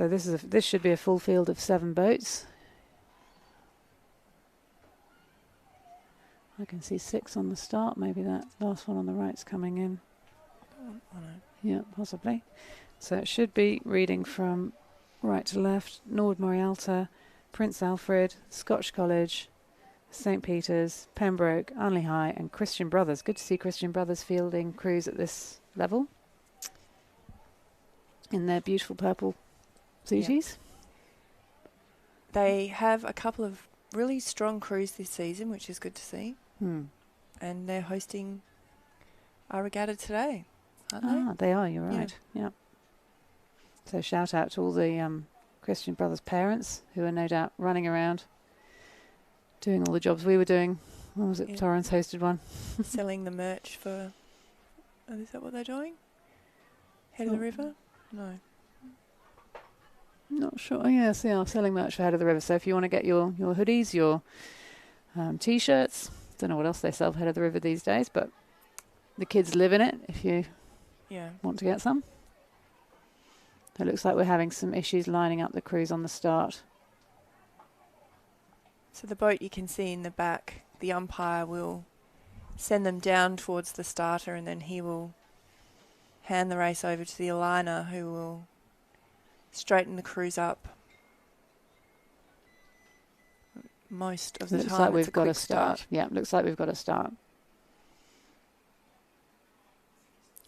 So this should be a full field of 7 boats. I can see 6 on the start. Maybe that last one on the right's coming in. Yeah, possibly. So it should be reading from right to left. Nord Morialta, Prince Alfred, Scotch College, St. Peter's, Pembroke, Arnley High and Christian Brothers. Good to see Christian Brothers fielding crews at this level in their beautiful purple suities. Yep. They have a couple of really strong crews this season, which is good to see. And they're hosting our regatta today, aren't they? They are, you're right. Yeah. So shout out to all the Christian Brothers parents who are no doubt running around doing all the jobs we were doing. What was it? Yeah. Torrance hosted one. Selling the merch for... Oh, is that what they're doing? Head of the River? No. Not sure. Oh, yes, they are selling merch for Head of the River. So if you want to get your hoodies, your T-shirts, don't know what else they sell for Head of the River these days, but the kids live in it if you want to get some. It looks like we're having some issues lining up the crews on the start. So the boat you can see in the back, the umpire will send them down towards the starter and then he will hand the race over to the aligner who will straighten the crews up. Most of the time, looks like we've got a to start. Yeah, looks like we've got to start.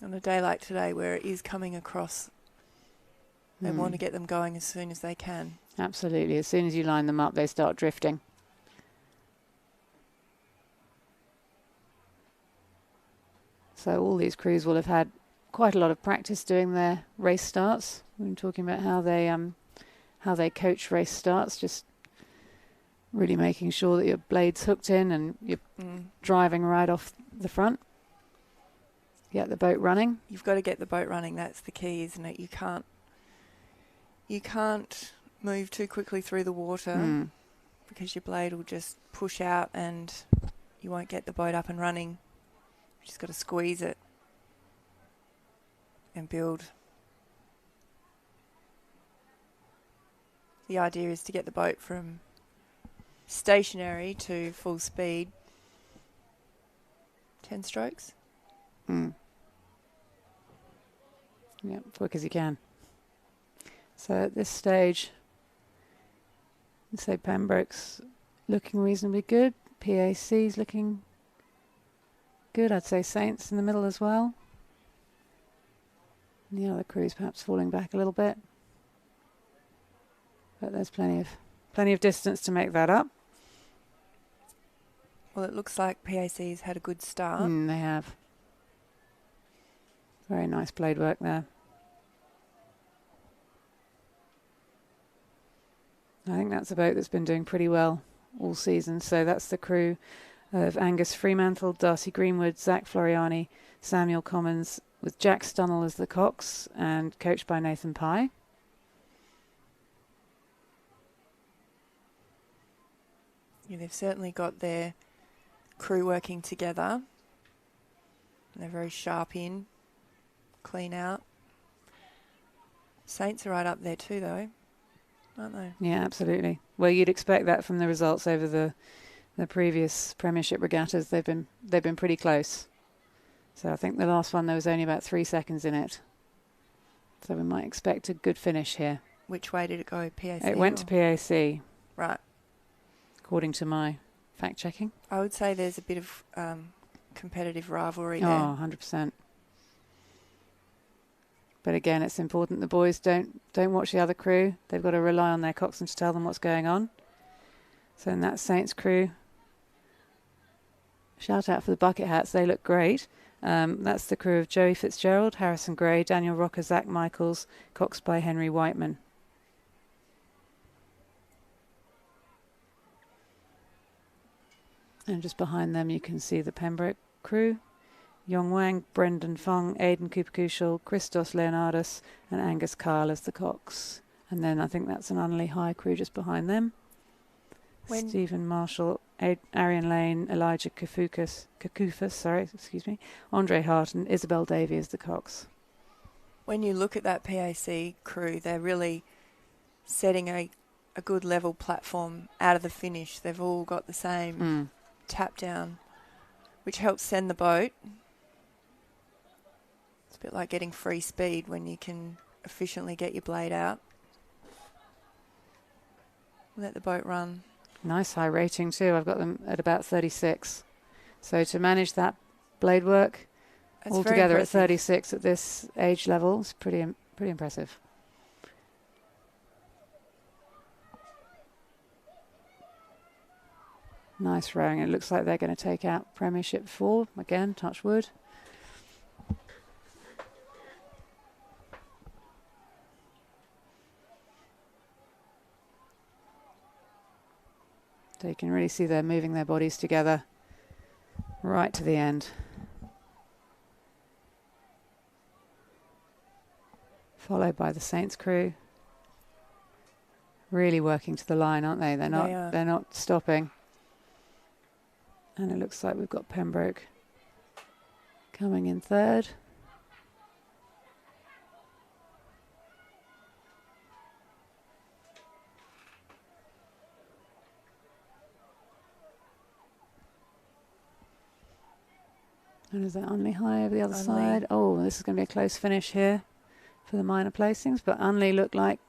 On a day like today where it is coming across, they want to get them going as soon as they can. Absolutely. As soon as you line them up, they start drifting. So all these crews will have had quite a lot of practice doing their race starts. We've been talking about how they coach race starts, just really making sure that your blade's hooked in and you're driving right off the front. Get the boat running. You've got to get the boat running. That's the key, isn't it? You can't move too quickly through the water because your blade will just push out and you won't get the boat up and running. You just got to squeeze it and build. The idea is to get the boat from stationary to full speed. 10 strokes. Yeah, quick as you can. So at this stage, I'd say Pembroke's looking reasonably good. PAC's looking good. I'd say Saints in the middle as well. And the other crews perhaps falling back a little bit. But there's plenty of distance to make that up. Well, it looks like PAC's had a good start. They have. Very nice blade work there. I think that's a boat that's been doing pretty well all season. So that's the crew of Angus Fremantle, Darcy Greenwood, Zach Floriani, Samuel Commons, with Jack Stunnell as the cox and coached by Nathan Pye. Yeah, they've certainly got their crew working together. They're very sharp in, clean out. Saints are right up there too, though, aren't they? Yeah, absolutely. Well, you'd expect that from the results over the previous Premiership regattas. They've been pretty close. So I think the last one there was only about 3 seconds in it. So we might expect a good finish here. Which way did it go? PAC? It went to PAC. Right. According to my fact checking. I would say there's a bit of competitive rivalry there. Oh, 100%. But again, it's important the boys don't watch the other crew. They've got to rely on their coxswain to tell them what's going on. So in that Saints crew, shout out for the bucket hats. They look great. That's the crew of Joey Fitzgerald, Harrison Gray, Daniel Rocker, Zach Michaels, coxed by Henry Whiteman. And just behind them you can see the Pembroke crew. Yong Wang, Brendan Fong, Aidan Cooper-Cushel, Christos Leonardus and Angus Kyle as the cox. And then I think that's an Arnley High crew just behind them. Stephen Marshall, Arian Lane, Elijah Kakufas, Andre Hart and Isabel Davey as the cox. When you look at that PAC crew, they're really setting a good level platform out of the finish. They've all got the same tap down, which helps send the boat. It's a bit like getting free speed when you can efficiently get your blade out. Let the boat run. Nice high rating too. I've got them at about 36. So to manage that blade work altogether at 36 at this age level is pretty impressive. Nice rowing. It looks like they're going to take out Premiership 4. Again, touch wood. So you can really see they're moving their bodies together right to the end. Followed by the Saints crew. Really working to the line, aren't they? They're not stopping. And it looks like we've got Pembroke coming in third. And is that Unley high over the other side? Oh, this is going to be a close finish here for the minor placings. But Unley looked like